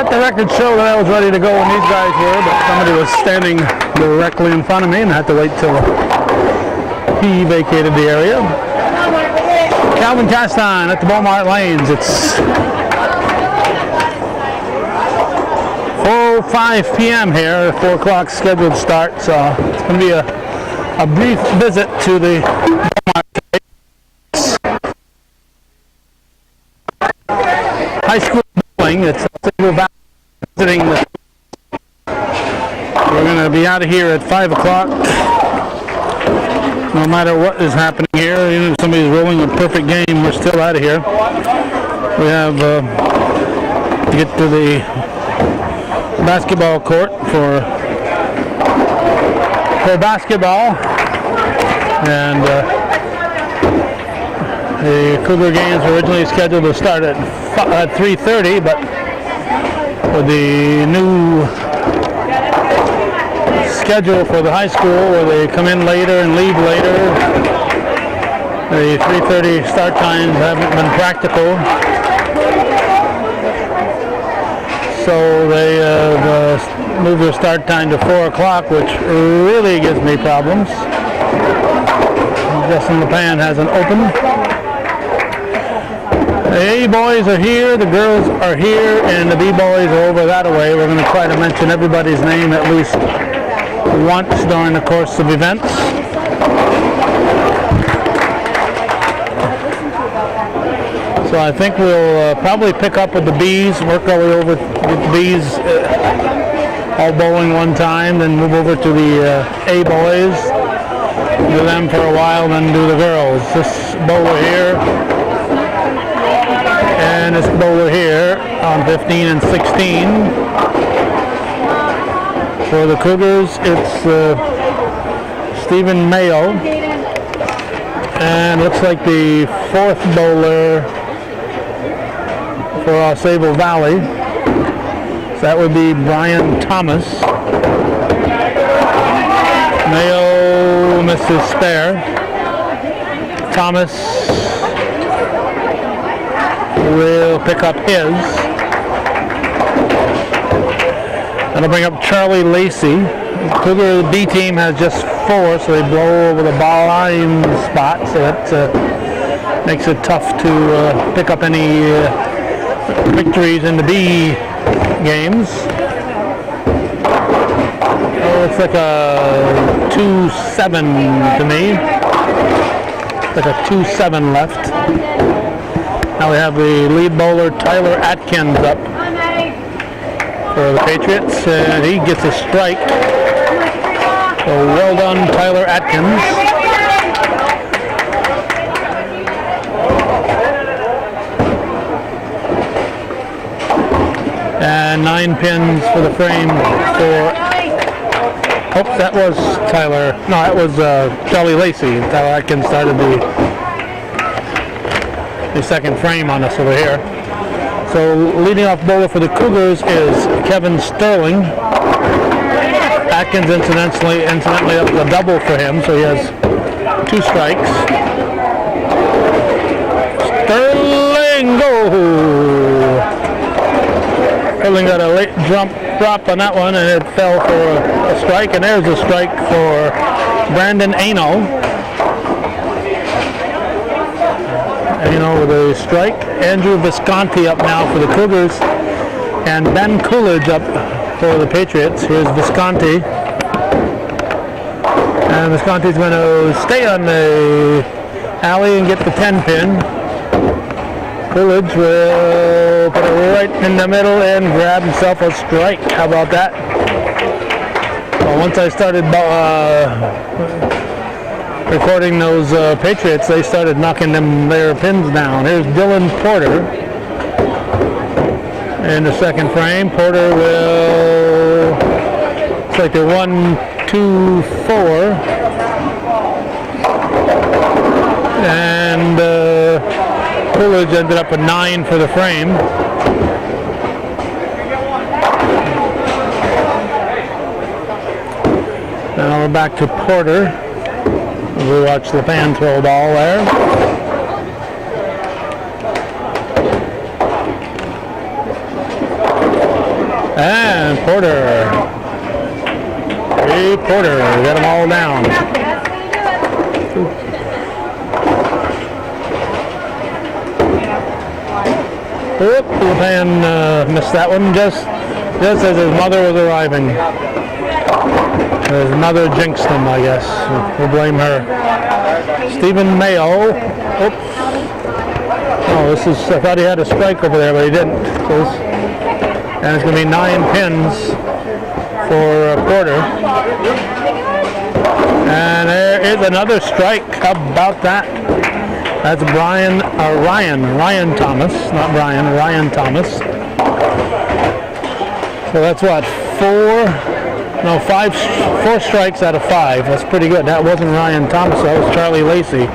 let the record show that I was ready to go when these guys were, but somebody was standing directly in front of me and I had to wait till he vacated the area. Calvin Castine at the Mart lanes. It's 4:05 p.m. here, 4 o'clock scheduled start, so it's going to be a brief visit to the high school building. It's visiting the. We're going to be out of here at 5 o'clock. No matter what is happening here, even if somebody's rolling a perfect game, we're still out of here. We have to get to the basketball court for basketball, and the Cougar games were originally scheduled to start at 3:30, but with the new schedule for the high school where they come in later and leave later, the 3:30 start times haven't been practical, so they have moved their start time to 4 o'clock, which really gives me problems. Justin LePan hasn't opened. The A boys are here, the girls are here, and the B boys are over that way. We're going to try to mention everybody's name at least once during the course of events. So I think we'll probably pick up with the B's, work our way over with the B's, all bowling one time, then move over to the A boys, do them for a while, then do the girls. This bowler here and this bowler here on 15 and 16. For the Cougars, it's Stephen Mayo, and looks like the fourth bowler for AuSable Valley, so that would be Brian Thomas. Mayo misses spare. Thomas will pick up his. That'll bring up Charlie Lacey. Cougar B team has just 4, so they blow over the line spot, so that makes it tough to pick up any victories in the B games. Oh, it's like a 2-7 to me. It's like a 2-7 left. Now we have the lead bowler Tyler Atkins up for the Patriots, and he gets a strike. So well done, Tyler Atkins. And 9 pins for the frame for. Oh, that was Tyler. No, that was Charlie Lacey. Tyler Atkins started the second frame on us over here. So leading off bowler for the Cougars is Kevin Sterling. Atkins incidentally up a double for him, so he has 2 strikes. Sterling, go! Sterling got a late drop on that one, and it fell for a strike, and there's a strike for Brandon Ano. With a strike. Andrew Visconti up now for the Cougars, and Ben Coolidge up for the Patriots. Here's Visconti, and Visconti's going to stay on the alley and get the 10 pin. Coolidge will put it right in the middle and grab himself a strike. How about that? Well, once I started recording those Patriots, they started knocking their pins down. Here's Dylan Porter in the second frame. Porter will, it's like they're 1, 2, 4, and Coolidge ended up a 9 for the frame. Now we're back to Porter. We watch LePan throw a ball there. Lacey, Porter, got them all down. Oop, LePan missed that one just as his mother was arriving. His mother jinxed him, I guess. We'll blame her. Stephen Mayo. Oops. Oh, I thought he had a strike over there, but he didn't. And it's going to be 9 pins for Porter. And there is another strike. How about that? That's Ryan Thomas, not Brian, Ryan Thomas. So that's what, 4 strikes out of 5. That's pretty good. That wasn't Ryan Thomas, that was Charlie Lacey.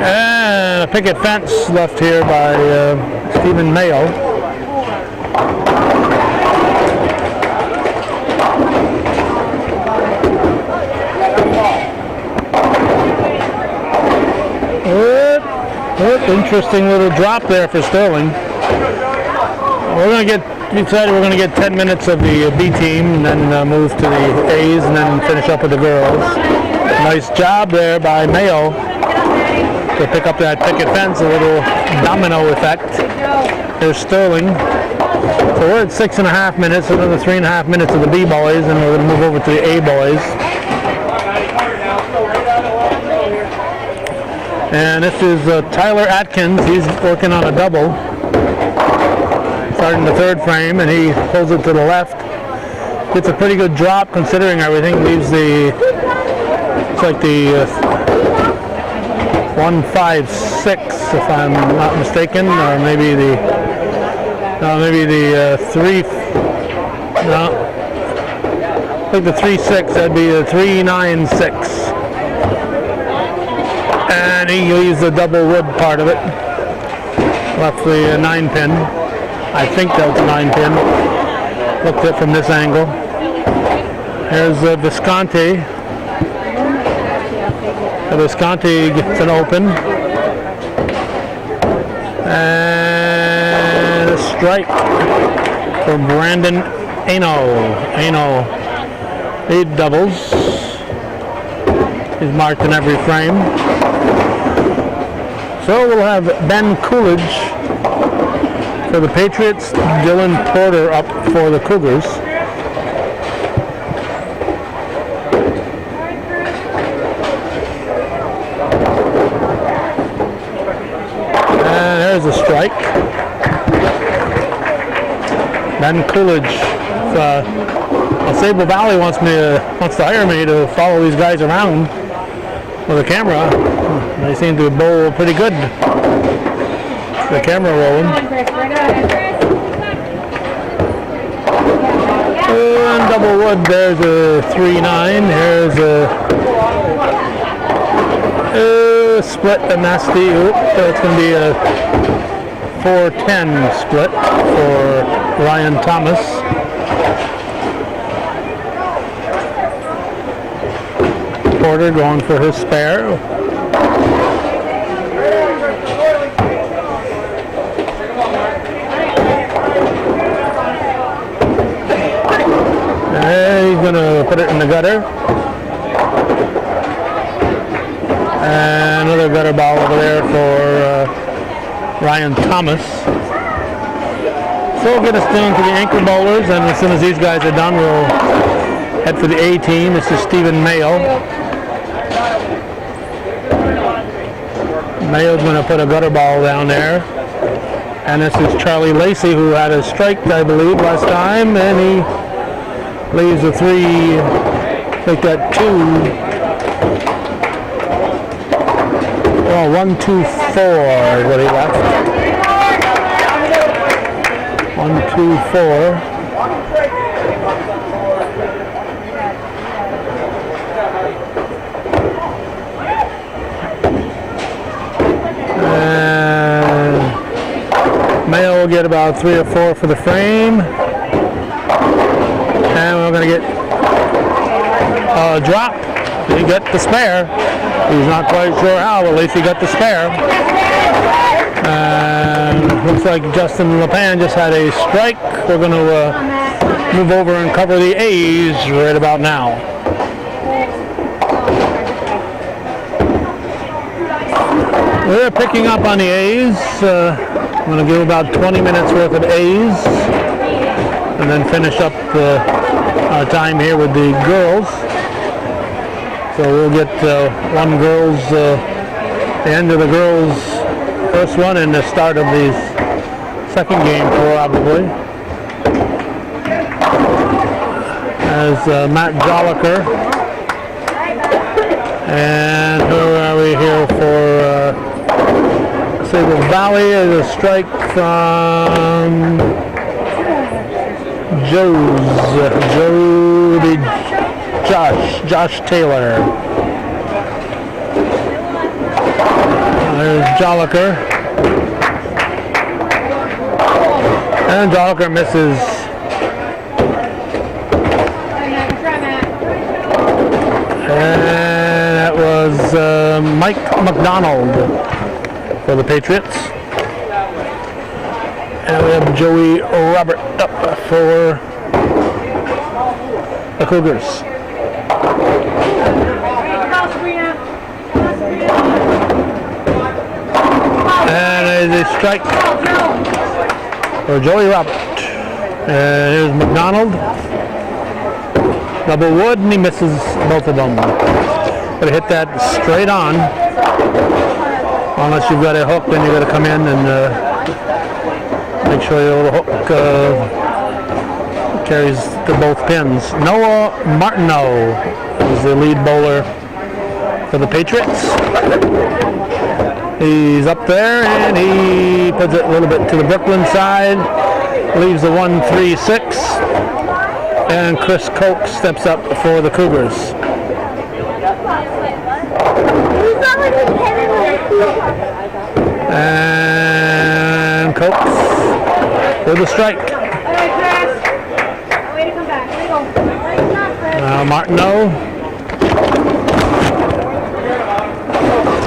And a picket fence left here by Stephen Mayo. Interesting little drop there for Sterling. We decided we're going to get 10 minutes of the B team and then move to the A's and then finish up with the girls. Nice job there by Mayo to pick up that picket fence, a little domino effect. There's Sterling. So we're at 6.5 minutes, another 3.5 minutes of the B boys, and we're going to move over to the A boys. And this is Tyler Atkins. He's working on a double. Starting the 3rd frame, and he pulls it to the left. Gets a pretty good drop considering everything. Leaves it's like the 156, if I'm not mistaken, or maybe the 3. No, I think the 3.6. That'd be the 3.96. And he leaves the double wood part of it. Left the 9 pin. I think that's a 9 pin. Looked at it from this angle. Here's Visconti. Visconti gets an open. And a strike for Brandon Ano. 8 doubles. He's marked in every frame. So we'll have Ben Coolidge for the Patriots, Dylan Porter up for the Cougars. And there's a strike. Ben Coolidge. AuSable Valley wants to hire me to follow these guys around with a camera. They seem to bowl pretty good. The camera rolling. And double wood, there's a 3-9. Here's a split, a nasty. So it's going to be a 4-10 split for Ryan Thomas. Porter going for his spare. He's going to put it in the gutter. And another gutter ball over there for Ryan Thomas. So we'll get us down to the anchor bowlers, and as soon as these guys are done, we'll head for the A team. This is Stephen Mayo. Mayo's going to put a gutter ball down there. And this is Charlie Lacey, who had a strike, I believe, last time, and he leaves a 3, I think that 2. Oh, 1, 2, 4 is what he left. 1, 2, 4. And Mayo will get about 3 or 4 for the frame. And we're going to get a drop. He got the spare. He's not quite sure how, but at least he got the spare. And looks like Justin LePan just had a strike. We're going to move over and cover the A's right about now. We're picking up on the A's. I'm going to give about 20 minutes worth of A's and then finish up our time here with the girls. So we'll get one girls, the end of the girls' first one and the start of the second game probably. As Matt Jolliker. And who are we here for? AuSable Valley is a strike from Josh Taylor. There's Jolliker. And Jolliker misses. And that was Mike McDonald for the Patriots. And we have Joey Robert up for the Cougars. And a strike for Joey Robert. And here's McDonald. Double wood, and he misses both of them. Gotta hit that straight on. Unless you've got a hook, then you gotta come in and make sure your little hook carries to both pins. Noah Martineau is the lead bowler for the Patriots. He's up there, and he puts it a little bit to the Brooklyn side. Leaves the 1-3-6. And Chris Koch steps up for the Cougars. And Koch with a strike.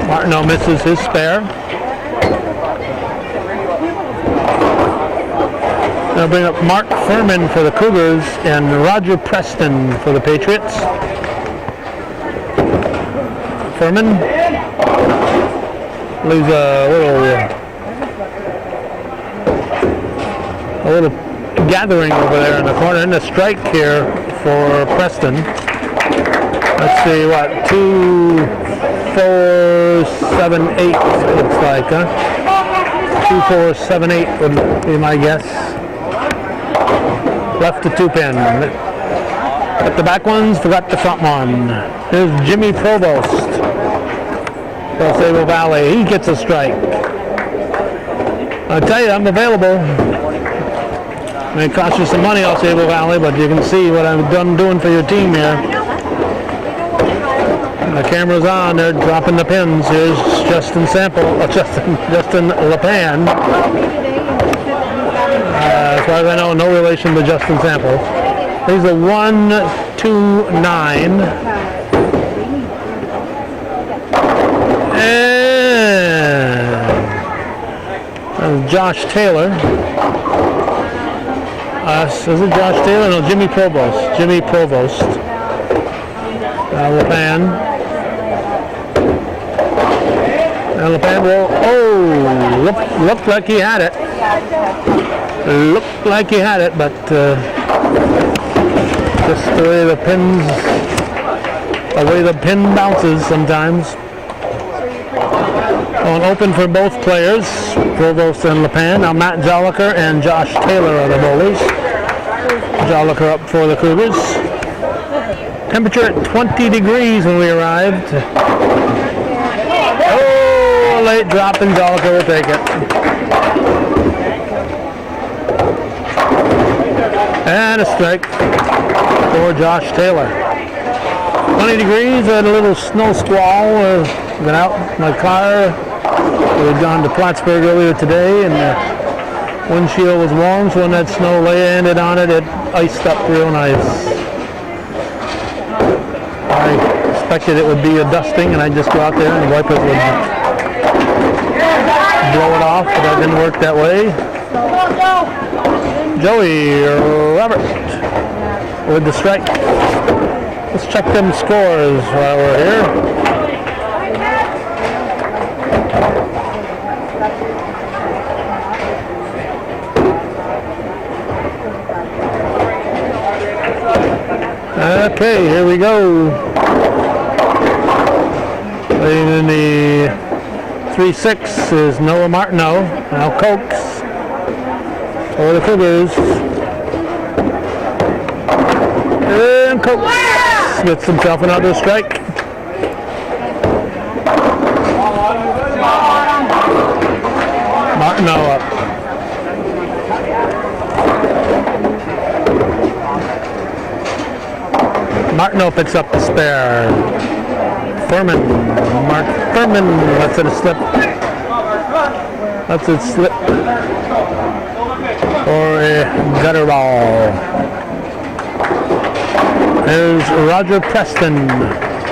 Martineau misses his spare. They'll bring up Mark Furman for the Cougars and Roger Preston for the Patriots. Furman leaves a little gathering over there in the corner, and a strike here for Preston. Let's see, what, 2, 4, 7, 8 looks like, huh? 2, 4, 7, 8 would be my guess. Left the 2-pin. Got the back ones, forgot the front one. Here's Jimmy Provost. AuSable Valley, he gets a strike. I tell you, I'm available. It may cost you some money, AuSable Valley, but you can see what I'm doing for your team here. The camera's on, they're dropping the pins. Here's Justin LePan. As far as I know, no relation to Justin Sample. He's a 1-2-9. And Josh Taylor. Is it Josh Taylor? No, Jimmy Provost. LePan. And LePan will, looked like he had it. Looked like he had it, but just the way the pin bounces sometimes. Going open for both players, Provost and LePan. Now Matt Jolliker and Josh Taylor are the bowlers. Jolliker up for the Cougars. Temperature at 20 degrees when we arrived. Oh, late drop, and Jolliker will take it. And a strike for Josh Taylor. 20 degrees and a little snow squall. Been out in my car. We'd gone to Plattsburgh earlier today, and the windshield was warm, so when that snow landed on it, it iced up real nice. I expected it would be a dusting, and I'd just go out there and wipe it would blow it off, but that didn't work that way. Joey Robert with the strike. Let's check them scores while we're here. Okay, here we go. Playing in the 3-6 is Noah Martineau. Now Cokes for the Cougars. And Cokes gets himself another strike. Martineau up. Martineau picks up the spare. Furman. Mark Furman lets it slip. Lets it slip for a gutter ball. There's Roger Preston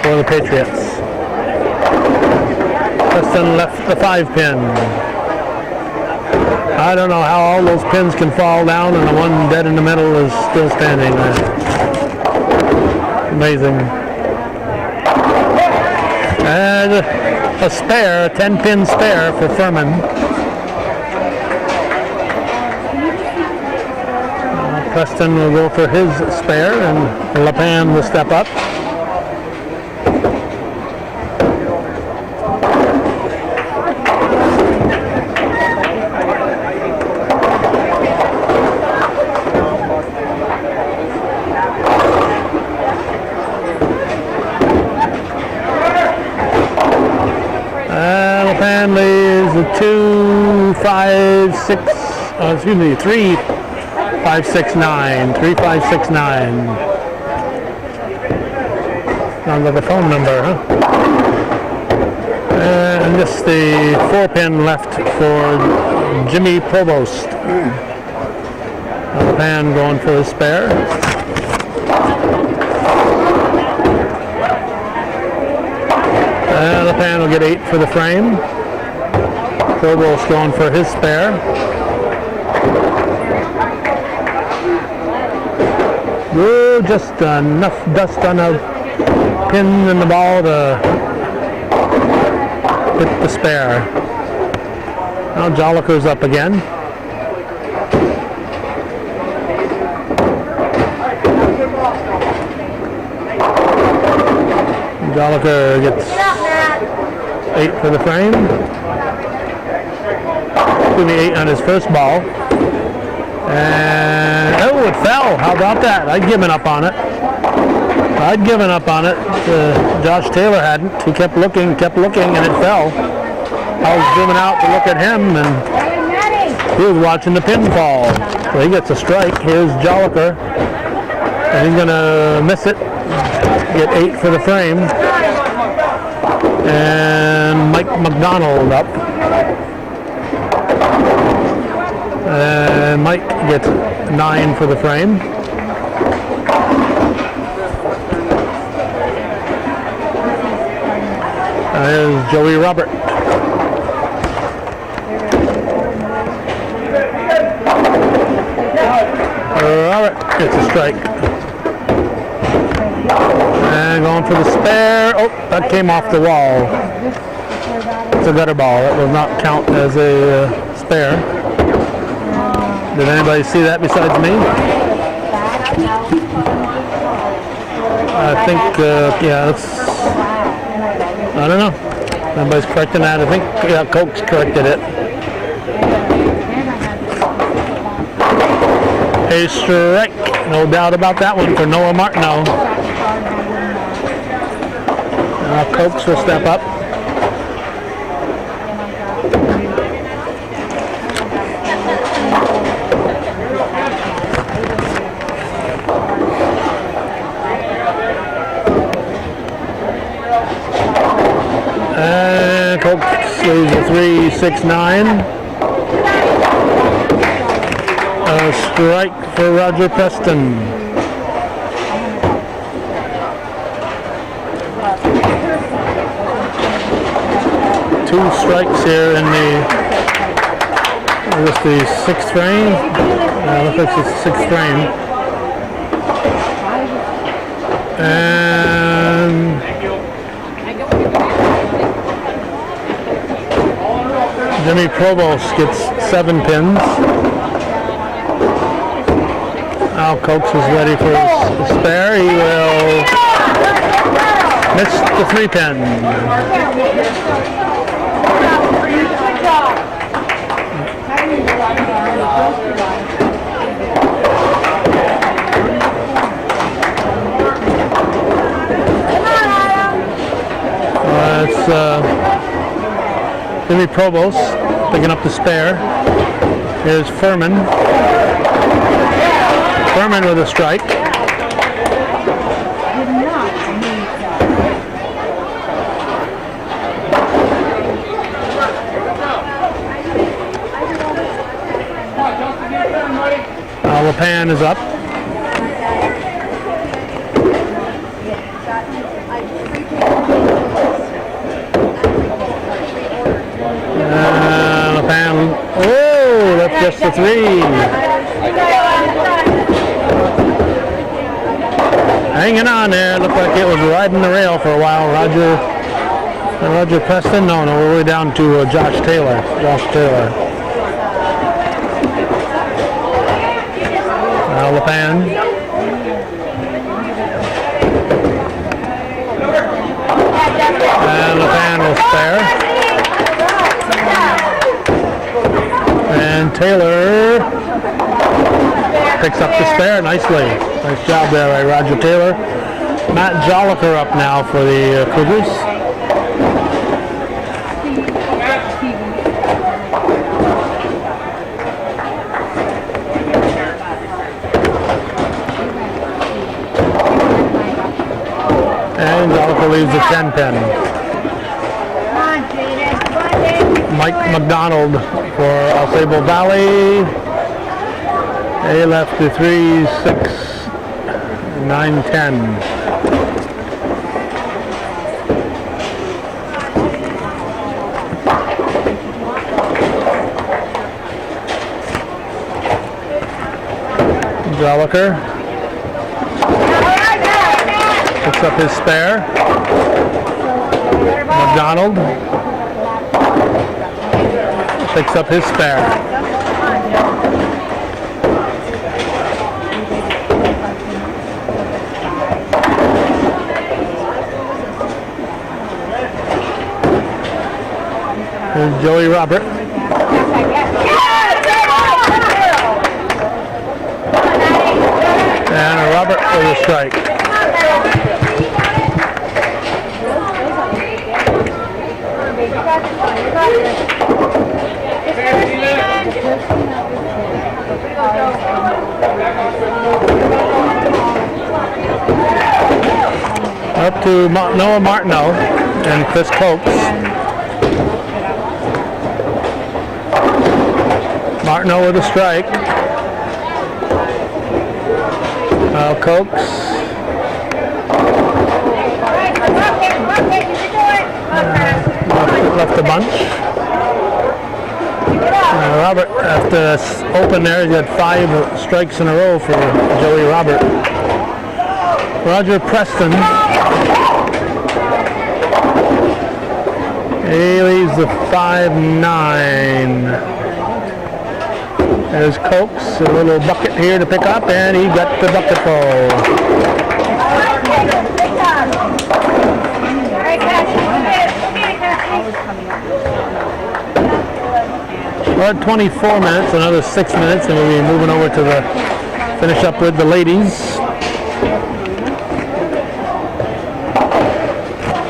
for the Patriots. Preston left the 5-pin. I don't know how all those pins can fall down and the one dead in the middle is still standing there. Amazing. And a spare, a 10-pin spare for Furman. Preston will go for his spare and LePan will step up. LePan lays a 3-5-6-9. 3-5-6-9. Sounds like a phone number, huh? And just the 4-pin left for Jimmy Provost. LePan going for his spare. LePan will get 8 for the frame. Provost going for his spare. Ooh, just enough dust on a pin in the ball to hit the spare. Now Jolliker's up again. Jolliker gets 8 for the frame. Give me 8 on his first ball. And oh, it fell. How about that? I'd given up on it. Josh Taylor hadn't. He kept looking, and it fell. I was zooming out to look at him, and he was watching the pin fall. So he gets a strike. Here's Jolliker. And he's going to miss it. Get 8 for the frame. And Mike McDonald up. And Mike gets 9 for the frame. There's Joey Robert. Robert gets a strike. And going for the spare. Oh, that came off the wall. It's a gutter ball. That will not count as a spare. Did anybody see that besides me? I think, yeah, that's, I don't know. Nobody's correcting that. I think, yeah, Coke's corrected it. A strike. No doubt about that one for Noah Martineau. Now Cokes will step up. And Cokes leaves a 3-6-9. A strike for Roger Preston. Two strikes here in the 6th frame. Looks like it's 6th frame. And Jimmy Provost gets 7 pins. Al Coates is ready for his spare. He will miss the 3 pin. It's Jimmy Provost picking up the spare. Here's Furman. Furman with a strike. LePan is up. LePan, oh, that's just a 3. Hanging on there, looked like it was riding the rail for a while. Roger Preston, no, we're way down to Josh Taylor. LePan. And LePan will spare. And Taylor picks up the spare nicely. Nice job there by Roger Taylor. Matt Jolliker up now for the Cougars. And Jolliker leaves the 10 pin. Mike McDonald for AuSable Valley. They left the 3, 6, 9, 10. Jolliker picks up his spare. McDonald picks up his spare. Here's Joey Robert. And Robert with a strike. Up to Noah Martineau and Chris Coates. Martineau with a strike. Coates. Left a bunch. Robert, after open there, he had 5 strikes in a row for Joey Robert. Roger Preston. He leaves the 5-9. There's Coates, a little bucket here to pick up, and he got the bucket full. We're at 24 minutes, another 6 minutes, and we'll be moving over to the finish up with the ladies.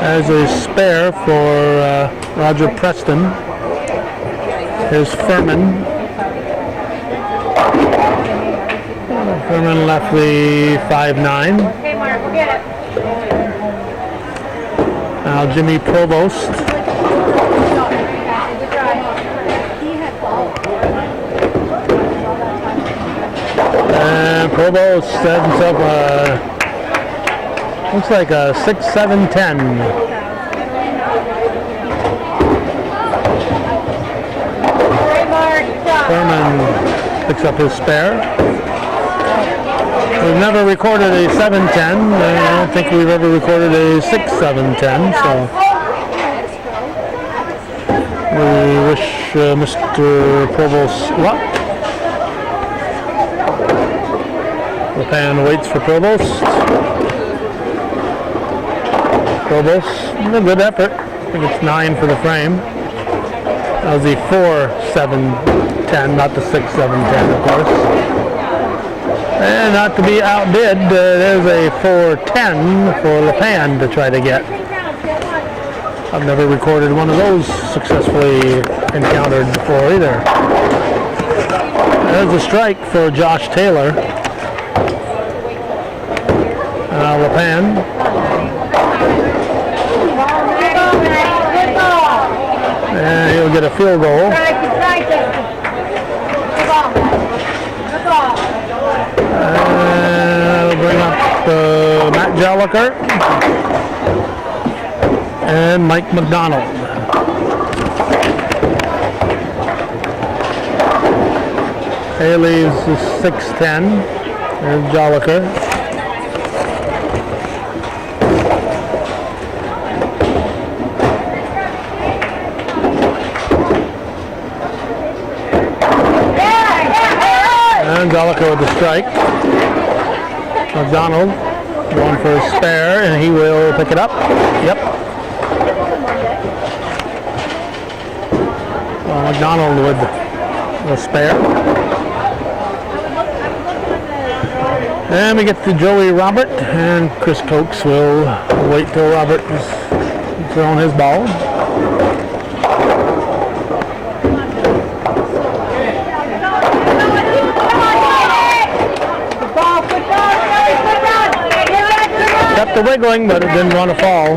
There's a spare for Roger Preston. Here's Furman. Furman left the 5-9. Okay, Mark, we'll get it. Now Jimmy Provost. And Provost set himself looks like a 6-7-10. Furman picks up his spare. We've never recorded a 7-10. I don't think we've ever recorded a 6-7-10, so we wish Mr. Provost luck. The fan waits for Provost. Provost, a good effort. I think it's 9 for the frame. That was the 4-7-10, not the 6-7-10, of course. And not to be outbid, there's a 4-10 for LePan to try to get. I've never recorded one of those successfully encountered before either. There's a strike for Josh Taylor. LePan. And he'll get a field goal. We'll bring up Matt Jelliker and Mike McDonald. He leaves 6-10. There's Jelliker. And Jelliker with the strike. McDonald going for a spare, and he will pick it up. Yep. McDonald with the spare. And we get to Joey Robert, and Chris Cokes will wait till Robert is throwing his ball. Kept the wiggling, but it didn't want to fall.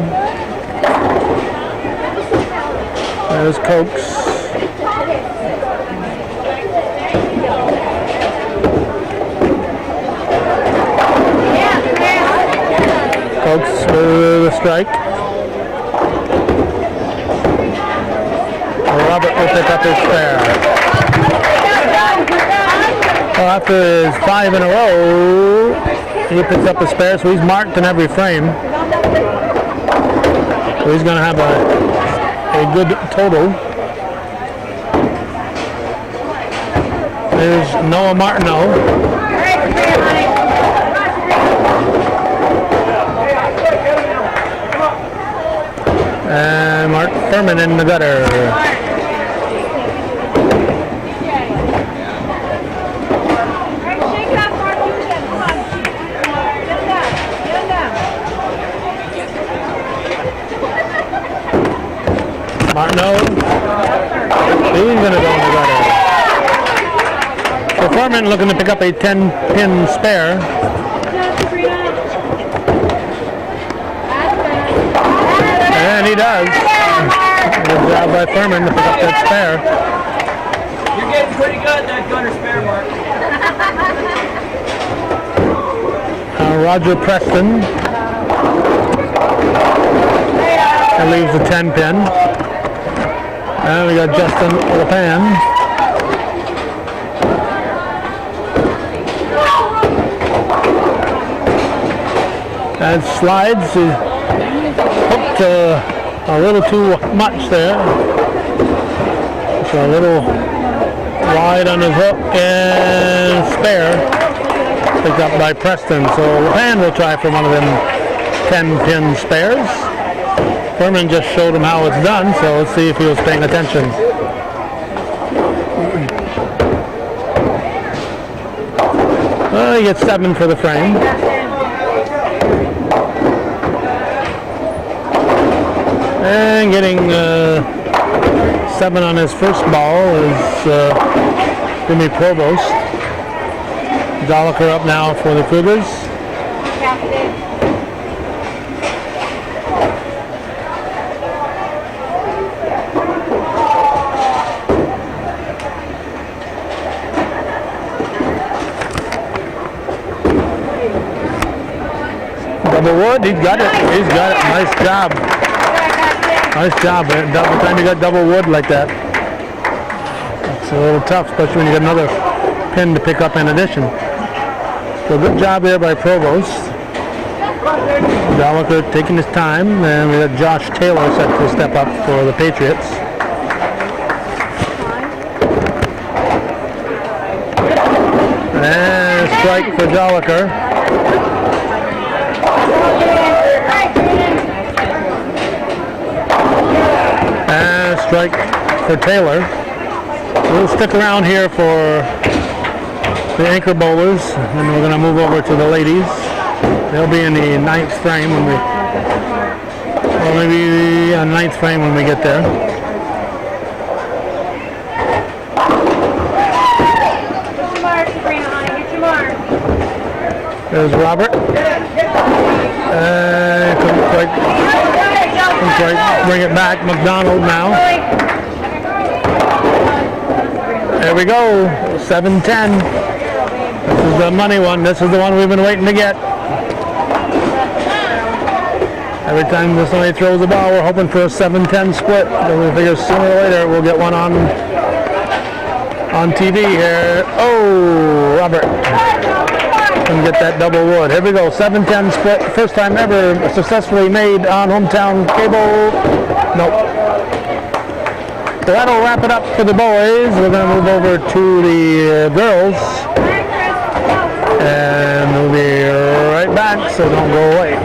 There's Cokes. Cokes with a strike. Robert will pick up his spare. Well, after his 5 in a row, he picks up a spare, so he's marked in every frame. So he's going to have a good total. There's Noah Martineau. And Mark Furman in the gutter. Martineau, he's going to go in the gutter. So Furman looking to pick up a 10-pin spare. And he does. Good job by Furman to pick up that spare. You're getting pretty good, that gunner spare, Mark. Roger Preston. That leaves the 10-pin. And we got Justin LePan. That slides. Hooked a little too much there. So a little wide on his hook and spare. Picked up by Preston. So LePan will try for one of them 10-pin spares. Furman just showed him how it's done, so let's see if he was paying attention. Well, he gets 7 for the frame. And getting 7 on his first ball is Jimmy Provost. Jelliker up now for the Cougars. Double wood, he's got it. He's got it. Nice job. Nice job. Double time you got double wood like that. It's a little tough, especially when you got another pin to pick up in addition. So good job there by Provost. Joliker taking his time, and we got Josh Taylor set to step up for the Patriots. And strike for Joliker. And strike for Taylor. We'll stick around here for the anchor bowlers, and we're going to move over to the ladies. They'll be in the ninth frame when we, or maybe a ninth frame when we get there. There's Robert. Couldn't quite bring it back. McDonald now. There we go. 7-10. This is the money one. This is the one we've been waiting to get. Every time somebody throws the ball, we're hoping for a 7-10 split. But we figure sooner or later we'll get one on TV here. Oh, Robert. Couldn't get that double wood. Here we go. 7-10 split. First time ever successfully made on hometown cable. Nope. So that'll wrap it up for the boys. We're going to move over to the girls. And we'll be right back, so don't go away.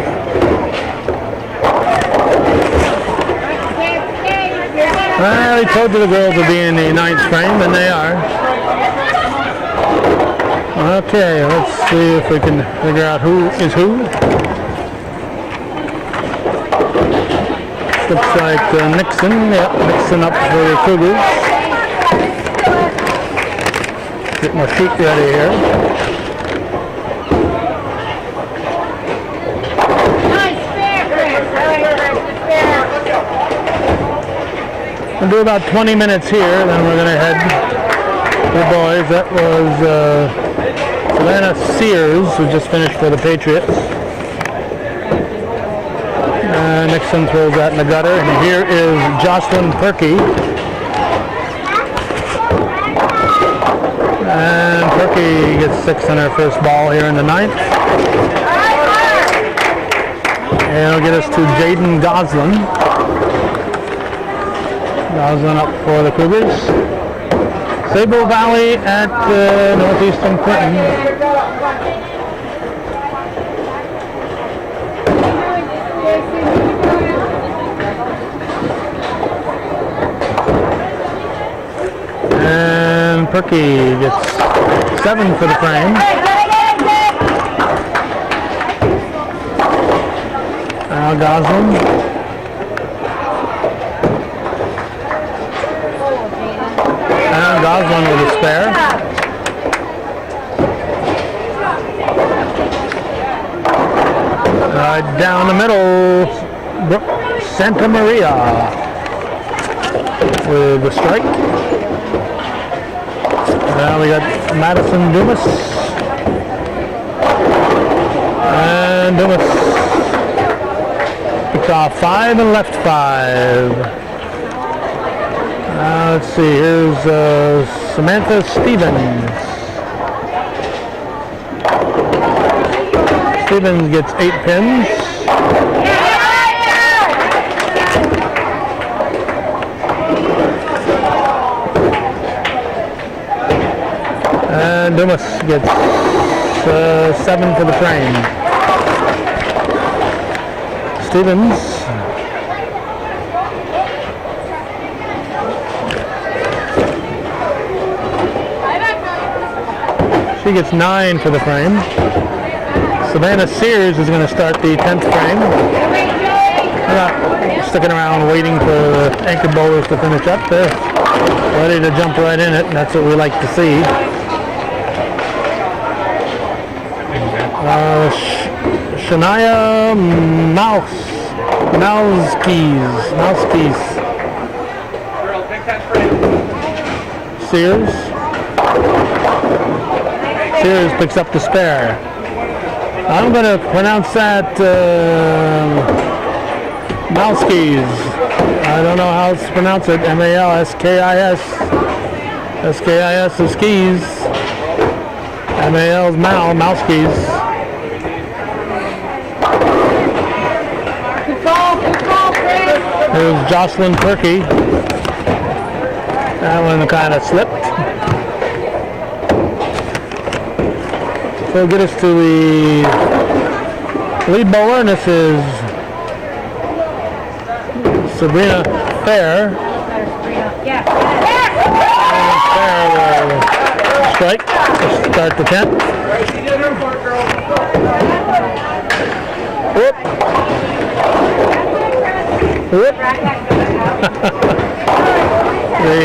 Well, we told you the girls would be in the ninth frame, and they are. Okay, let's see if we can figure out who is who. Looks like Nixon. Yep, Nixon up for the Cougars. Get my feet ready here. We'll do about 20 minutes here, then we're going to head to the boys. That was Savannah Sears, who just finished for the Patriots. Nixon throws that in the gutter, and here is Jocelyn Perky. And Perky gets 6 on her first ball here in the ninth. And it'll get us to Jaden Goslin. Goslin up for the Cougars. Sable Valley at Northeastern Clinton. And Perky gets 7 for the frame. Now Goslin. And Goslin with a spare. Right down the middle, Santa Maria with the strike. Now we got Madison Dumas. And Dumas picks off 5 and left 5. Let's see, here's Samantha Stevens. Stevens gets 8 pins. And Dumas gets 7 for the frame. Stevens. She gets 9 for the frame. Savannah Sears is going to start the 10th frame. We're not sticking around waiting for the anchor bowlers to finish up. They're ready to jump right in it, and that's what we like to see. Shania Mouskis. Sears picks up the spare. I'm going to pronounce that Mouskis. I don't know how to pronounce it. M-A-L-S-K-I-S. S-K-I-S is skis. MAL's Mousekeys. Here's Jocelyn Perky. That one kind of slipped. So get us to the lead bowler, and this is Sabrina Fair. Fair will strike to start the 10th. Whoop. Whoop. The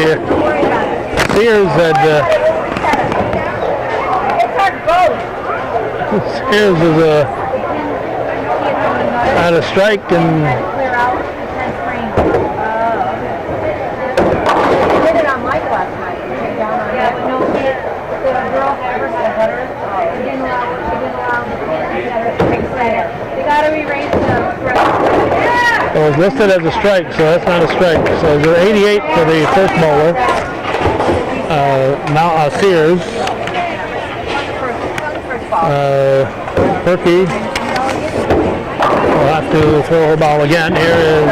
Sears had Sears is had a strike and it was listed as a strike, so that's not a strike. So they're 88 for the first bowler. Now Sears. Perky will have to throw her ball again. Here is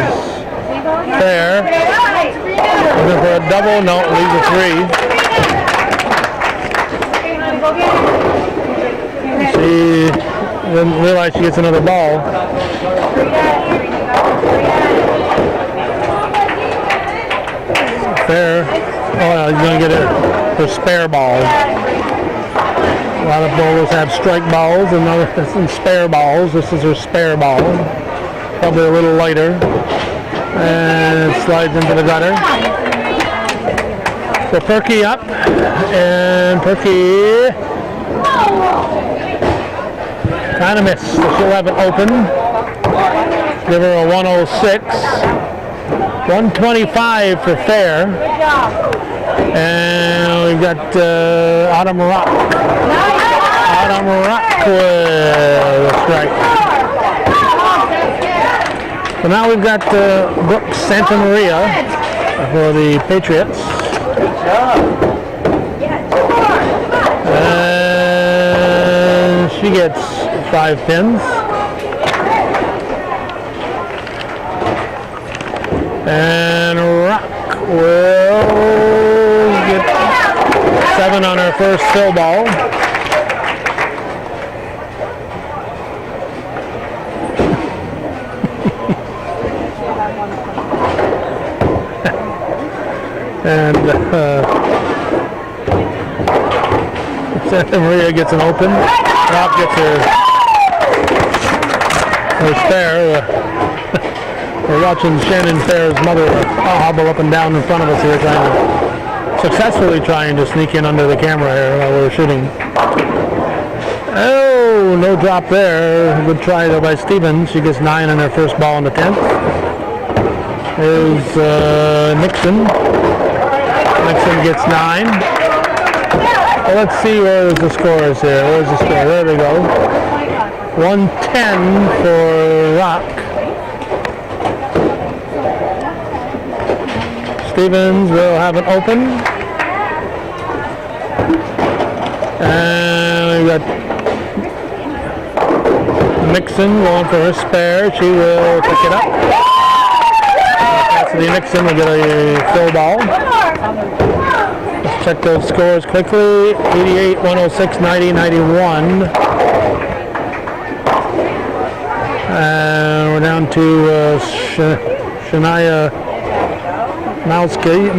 Fair. Looking for a double. No, it leaves a 3. She didn't realize she gets another ball. Fair. Oh, he's going to get her spare ball. A lot of bowlers have strike balls and spare balls. This is her spare ball. Probably a little lighter. And it slides into the gutter. So Perky up. And Perky kind of missed. So she'll have it open. Give her a 106. 125 for Fair. And we've got Autumn Rock. Autumn Rock with a strike. So now we've got Brooke Santa Maria for the Patriots. And she gets 5 pins. And Rock will get 7 on her first fill ball. And Santa Maria gets an open. Rock gets her spare. We're watching Shannon Fair's mother hobble up and down in front of us here, successfully trying to sneak in under the camera here while we're shooting. Oh, no drop there. Good try though by Stevens. She gets 9 on her first ball in the 10th. There's Nixon. Nixon gets 9. Well, let's see where the score is here. Where's the score? There we go. 110 for Rock. Stevens will have it open. And we've got Nixon going for her spare. She will pick it up. Cassidy Nixon will get a fill ball. Let's check those scores quickly. 88, 106, 90, 91. And we're down to Shania Mousekeys.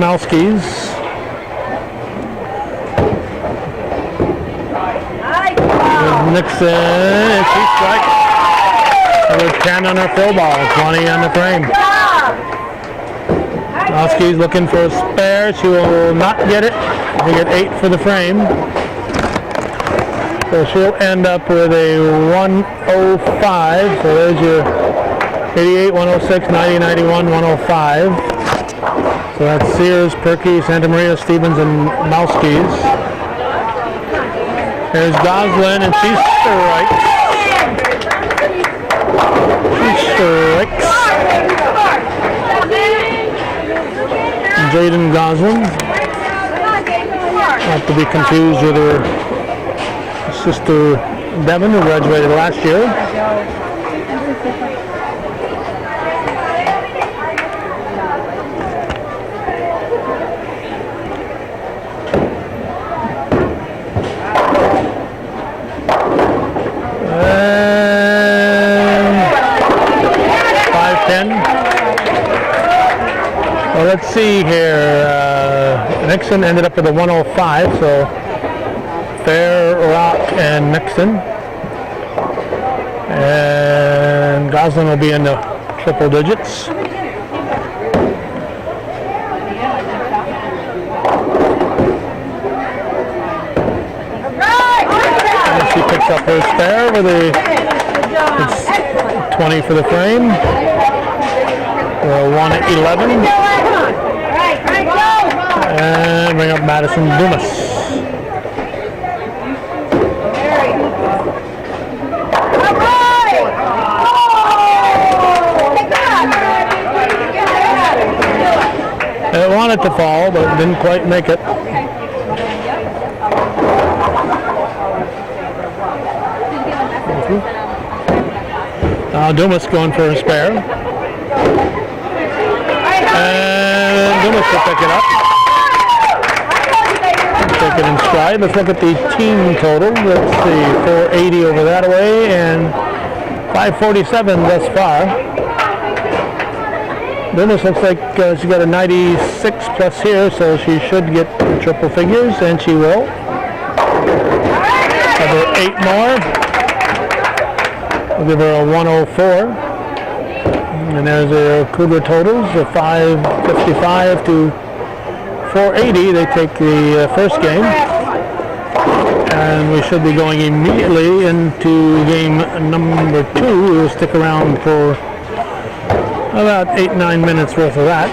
Nixon, and she strikes. With 10 on her fill ball, 20 on the frame. Mousekeys looking for a spare. She will not get it. She'll get 8 for the frame. So she'll end up with a 105. So there's your 88, 106, 90, 91, 105. So that's Sears, Perky, Santa Maria, Stevens, and Mousekeys. There's Goslin, and she strikes. She strikes. Jaden Goslin. Not to be confused with her sister Devin, who graduated last year. Well, let's see here. Nixon ended up with a 105, so Fair, Rock, and Nixon. And Goslin will be in the triple digits. And she picks up her spare with it's 20 for the frame. 1 at 11. And bring up Madison Dumas. It wanted to fall, but didn't quite make it. Dumas going for a spare. And Dumas will pick it up. Take it in stride. Let's look at the team total. Let's see, 480 over that way and 547 thus far. Dumas looks like she got a 96 plus here, so she should get the triple figures, and she will. About 8 more. We'll give her a 104. And there's their Cougar totals, a 555 to 480. They take the first game. And we should be going immediately into game number 2. We'll stick around for about 8-9 minutes worth of that.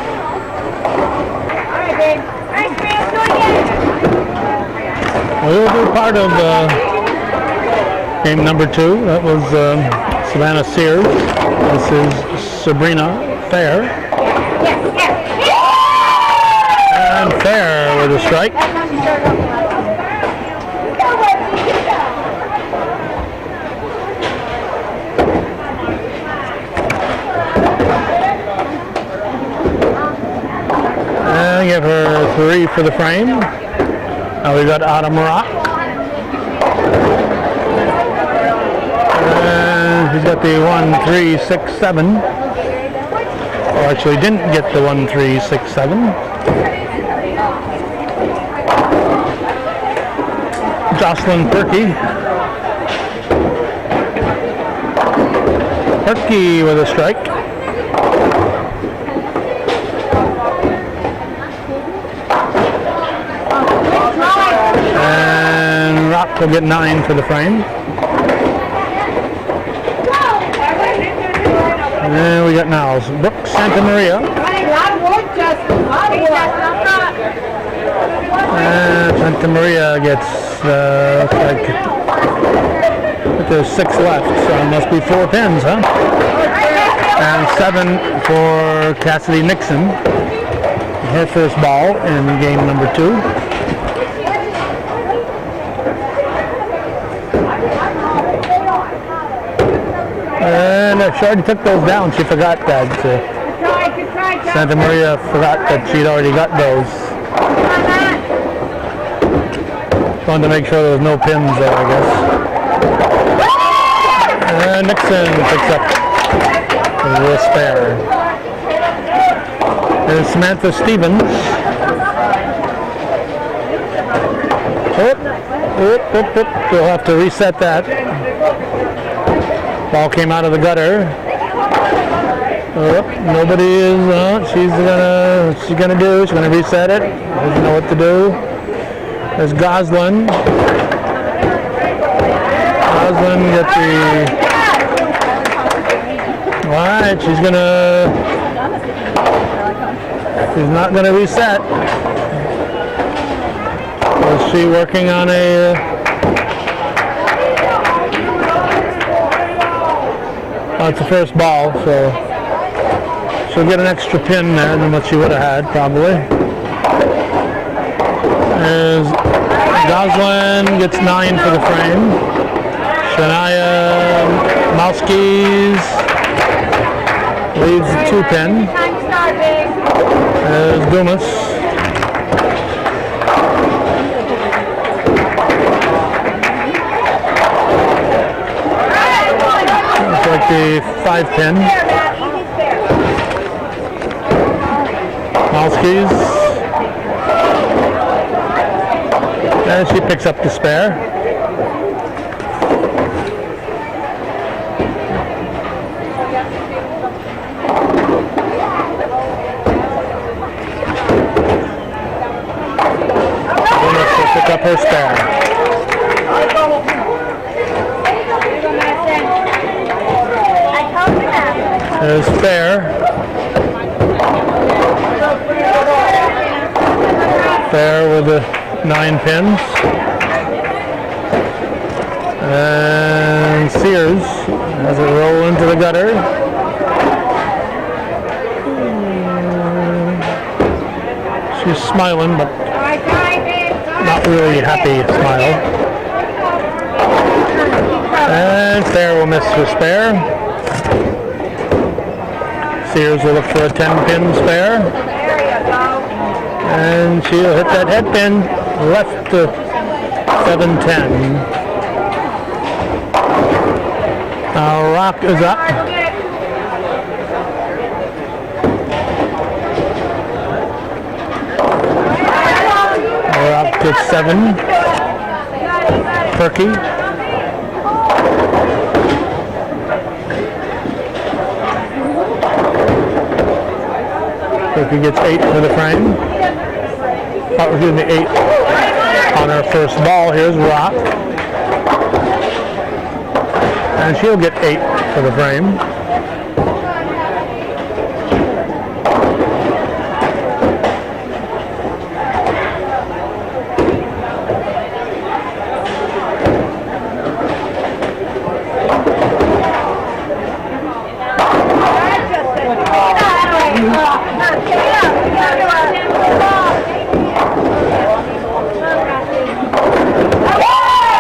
We'll do part of game number 2. That was Savannah Sears. This is Sabrina Fair. And Fair with a strike. And give her 3 for the frame. Now we got Autumn Rock. And she's got the 1, 3, 6, 7. Or actually didn't get the 1, 3, 6, 7. Jocelyn Perky. Perky with a strike. And Rock will get 9 for the frame. And then we got now Brooke Santa Maria. And Santa Maria gets like there's 6 left, so it must be 4 pins, huh? And 7 for Cassidy Nixon. Her first ball in game number 2. And she already took those down. She forgot that. Santa Maria forgot that she'd already got those. Wanted to make sure there was no pins there, I guess. And Nixon picks up the spare. There's Samantha Stevens. We'll have to reset that. Ball came out of the gutter. Nobody is. She's gonna do. She's gonna reset it. Doesn't know what to do. There's Goslin. Goslin get the. All right, she's not gonna reset. Is she working on a? It's the first ball, so she'll get an extra pin there than what she would have had, probably. There's Goslin gets 9 for the frame. Shania Mauskis leads the 2-pin. There's Dumas. Looks like the 5-pin. Mauskis. And she picks up the spare. Dumas will pick up her spare. There's Fair. Fair with the 9 pins. And Sears has it roll into the gutter. She's smiling, but not really happy smile. And Fair will miss her spare. Sears will look for a 10-pin spare. And she'll hit that head pin left to 7-10. Now Rock is up. Rock gets 7. Perky. Perky gets 8 for the frame. Oh, excuse me, 8 on her first ball. Here's Rock. And she'll get 8 for the frame.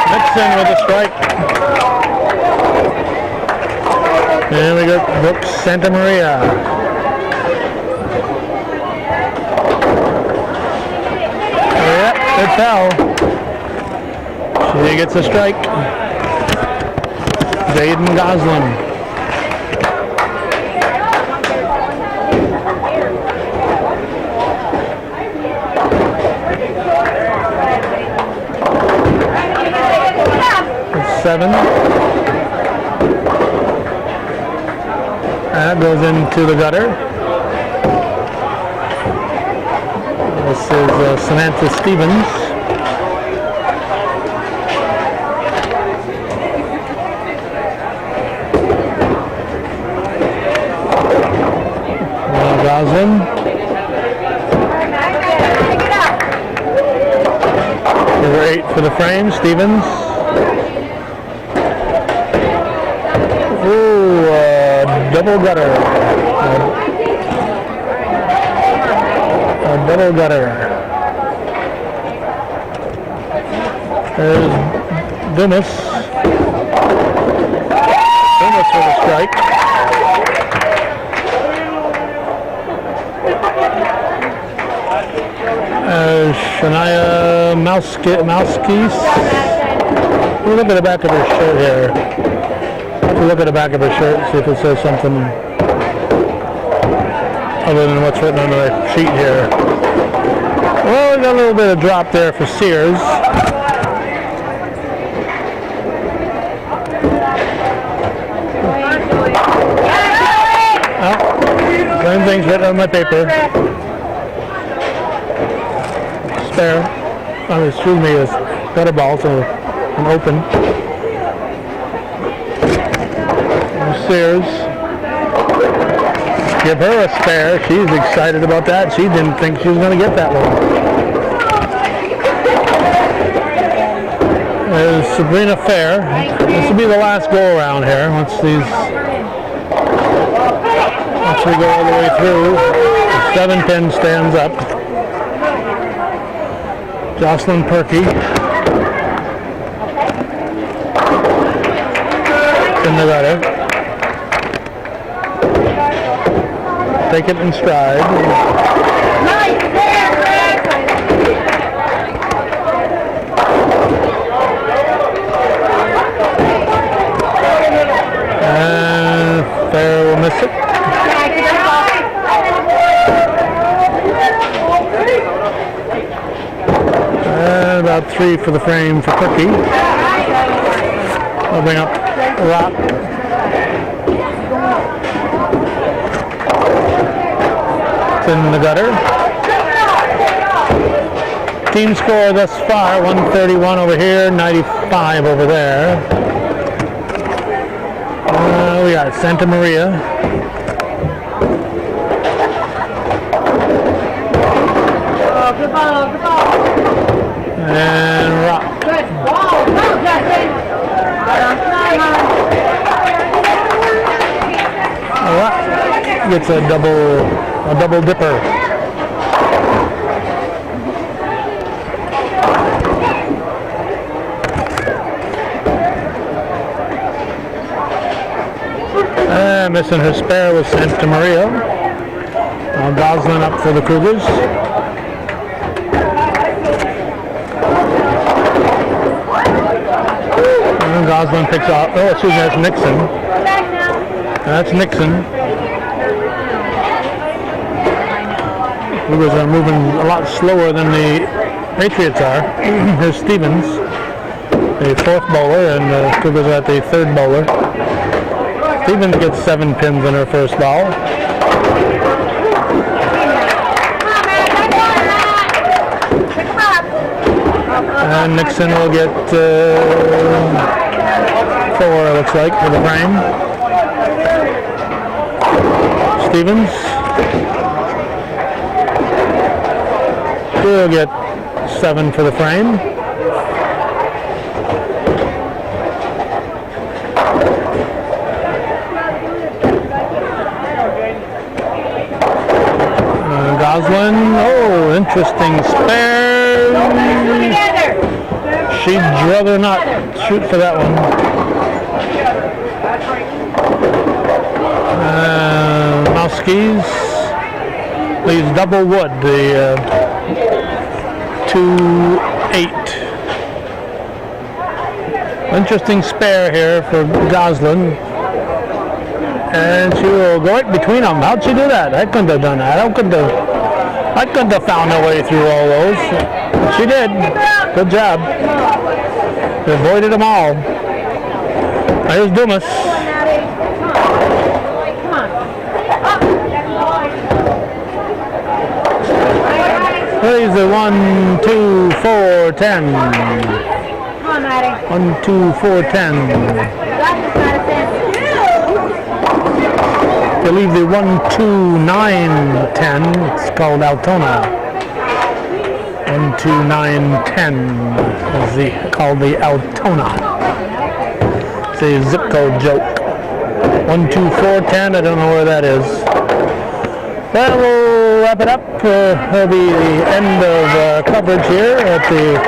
Nixon with a strike. And we got Brooks Santa Maria. Yep, it fell. She gets a strike. Jaden Goslin. It's 7. That goes into the gutter. This is Samantha Stevens. Goslin. Number 8 for the frame, Stevens. Ooh, double gutter. A double gutter. There's Dumas. Dumas with a strike. Shania Mauskis. Look at the back of her shirt here. Look at the back of her shirt, see if it says something other than what's written on the sheet here. Well, we got a little bit of drop there for Sears. Oh, same thing's written on my paper. Spare. Excuse me, it's gutter ball, so I'm open. Sears. Give her a spare. She's excited about that. She didn't think she was going to get that one. There's Sabrina Fair. This will be the last go around here once we go all the way through. The 7-pin stands up. Jocelyn Perky. in the gutter. Take it in stride. And fair will miss it. And about 3 for the frame for Cookie. I'll bring up Rock. It's in the gutter. Team score thus far, 131 over here, 95 over there. We got Santa Maria. Good ball, good ball. And Rock. Good ball. Go, Justin. Rock gets a double dipper. And missing her spare was Santa Maria. Now Goslin up for the Cougars. And Goslin picks off. Oh, excuse me, that's Nixon. That's Nixon. Cougars are moving a lot slower than the Patriots are. Here's Stevens, the 4th bowler, and the Cougars are at the 3rd bowler. Stevens gets 7 pins in her first ball. And Nixon will get 4, looks like, for the frame. Stevens will get 7 for the frame. Goslin, oh, interesting spare. She'd rather not shoot for that one. Mouskies leaves double wood, the 2-8. Interesting spare here for Goslin. And she will go right between them. How'd she do that? I couldn't have done that. I couldn't have found a way through all those. She did. Good job. She avoided them all. Here's Dumas. Plays the 1, 2, 4, 10. 1, 2, 4, 10. They leave the 1, 2, 9, 10. It's called Altona. 1, 2, 9, 10 is called the Altona. It's a zip code joke. 1, 2, 4, 10. I don't know where that is. Well, we'll wrap it up. That'll be the end of coverage here at the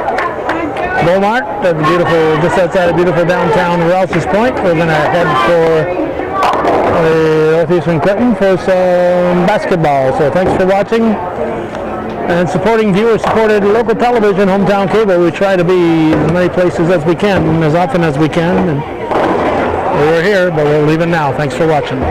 Mart, at the beautiful, just outside of beautiful downtown Rouse's Point. We're going to head for Northeastern Clinton for some basketball. So thanks for watching and supporting viewer-supported local television, hometown cable. We try to be as many places as we can, as often as we can. And we're here, but we'll leave it now. Thanks for watching.